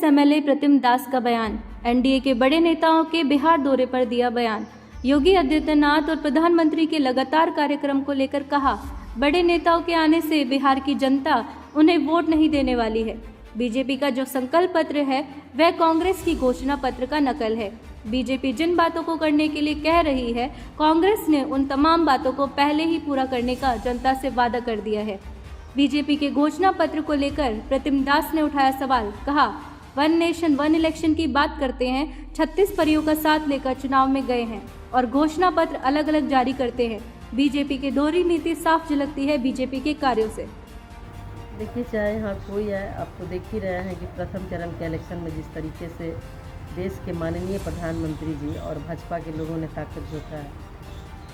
Congress MLA प्रतिम दास का बयान। NDA के बड़े नेताओं के बिहार दौरे पर दिया बयान। योगी आदित्यनाथ और प्रधानमंत्री के लगातार कार्यक्रम को लेकर कहा, बड़े नेताओं के आने से बिहार की जनता उन्हें वोट नहीं देने वाली है। बीजेपी का जो संकल्प पत्र है वह कांग्रेस की घोषणा पत्र का नकल है। बीजेपी जिन बातों को करने के लिए कह रही है, कांग्रेस ने उन तमाम बातों को पहले ही पूरा करने का जनता से वादा कर दिया है। बीजेपी के घोषणा पत्र को लेकर प्रतिम दास ने उठाया सवाल, कहा, वन नेशन वन इलेक्शन की बात करते हैं, 36 परियों का साथ लेकर चुनाव में गए हैं और घोषणा पत्र अलग अलग जारी करते हैं। बीजेपी की दोहरी नीति साफ झलकती है बीजेपी के कार्यों से। देखिए, चाहे यहाँ कोई है, आपको देख ही रहे हैं कि प्रथम चरण के इलेक्शन में जिस तरीके से देश के माननीय प्रधानमंत्री जी और भाजपा के लोगों ने ताकत झोंका है,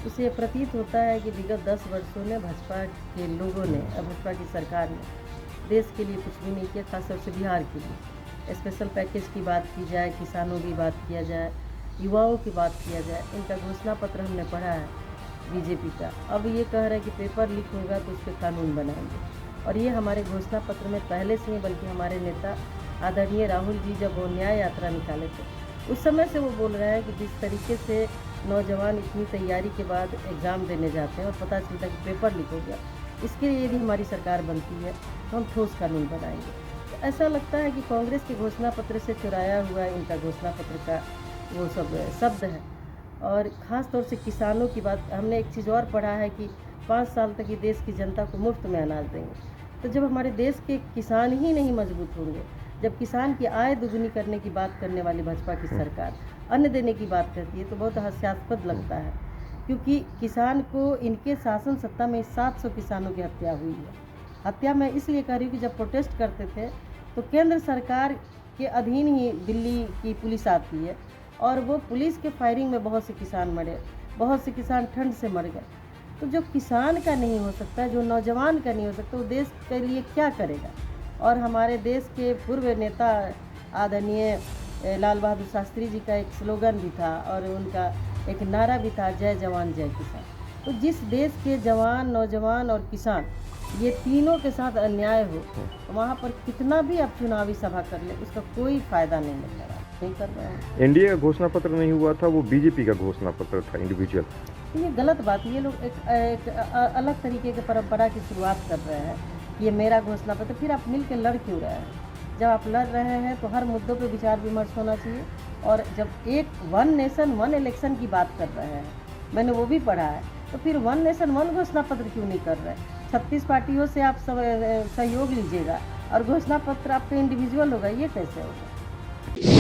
उससे ये प्रतीत होता है कि विगत 10 वर्षों में भाजपा के लोगों ने, भाजपा की सरकार ने देश के लिए कुछ भी नहीं किया, खासतौर से बिहार के लिए। स्पेशल पैकेज की बात की जाए, किसानों की बात किया जाए, युवाओं की बात किया जाए, इनका घोषणा पत्र हमने पढ़ा है बीजेपी का। अब ये कह रहे हैं कि पेपर लीक होगा तो उस पर कानून बनाएंगे, और ये हमारे घोषणा पत्र में पहले से ही, बल्कि हमारे नेता आदरणीय राहुल जी जब वो न्याय यात्रा निकाले थे उस समय से वो बोल रहे हैं कि जिस तरीके से नौजवान इतनी तैयारी के बाद एग्ज़ाम देने जाते हैं और पता चलता है कि पेपर लीक हो गया, इसके लिए यदि हमारी सरकार बनती है तो हम ठोस कानून बनाएंगे। तो ऐसा लगता है कि कांग्रेस के घोषणा पत्र से चुराया हुआ इनका घोषणा पत्र का वो सब शब्द है। और ख़ास तौर से किसानों की बात, हमने एक चीज़ और पढ़ा है कि 5 साल तक ये देश की जनता को मुफ्त में अनाज देंगे। तो जब हमारे देश के किसान ही नहीं मजबूत होंगे, जब किसान की आय दुगनी करने की बात करने वाली भाजपा की सरकार अन्न देने की बात करती है तो बहुत हास्यास्पद लगता है, क्योंकि किसान को इनके शासन सत्ता में 700 किसानों की हत्या हुई है। हत्या मैं इसलिए कह रही हूँ कि जब प्रोटेस्ट करते थे तो केंद्र सरकार के अधीन ही दिल्ली की पुलिस आती है और वो पुलिस के फायरिंग में बहुत से किसान मरे, बहुत से किसान ठंड से मर गए। तो जो किसान का नहीं हो सकता, जो नौजवान का नहीं हो सकता, वो देश के लिए क्या करेगा। और हमारे देश के पूर्व नेता आदरणीय लाल बहादुर शास्त्री जी का एक स्लोगन भी था और उनका एक नारा भी था, जय जवान जय किसान। तो जिस देश के जवान, नौजवान और किसान ये तीनों के साथ अन्याय हो तो वहाँ पर कितना भी आप चुनावी सभा कर ले उसका कोई फ़ायदा नहीं मिल रहा, नहीं कर रहे हैं। एनडीए का घोषणा पत्र नहीं हुआ था, वो बीजेपी का घोषणा पत्र था इंडिविजुअल। ये गलत बात है। ये लोग एक अलग तरीके की परंपरा की शुरुआत कर रहे हैं, ये मेरा घोषणा पत्र। फिर आप मिल के लड़ क्यों रहे हैं? जब आप लड़ रहे हैं तो हर मुद्दों पे विचार विमर्श होना चाहिए। और जब एक वन नेशन वन इलेक्शन की बात कर रहे हैं, मैंने वो भी पढ़ा है, तो फिर वन नेशन वन घोषणा पत्र क्यों नहीं कर रहे? 36 पार्टियों से आप सब सहयोग लीजिएगा और घोषणा पत्र आपका इंडिविजुअल होगा, ये कैसे होगा?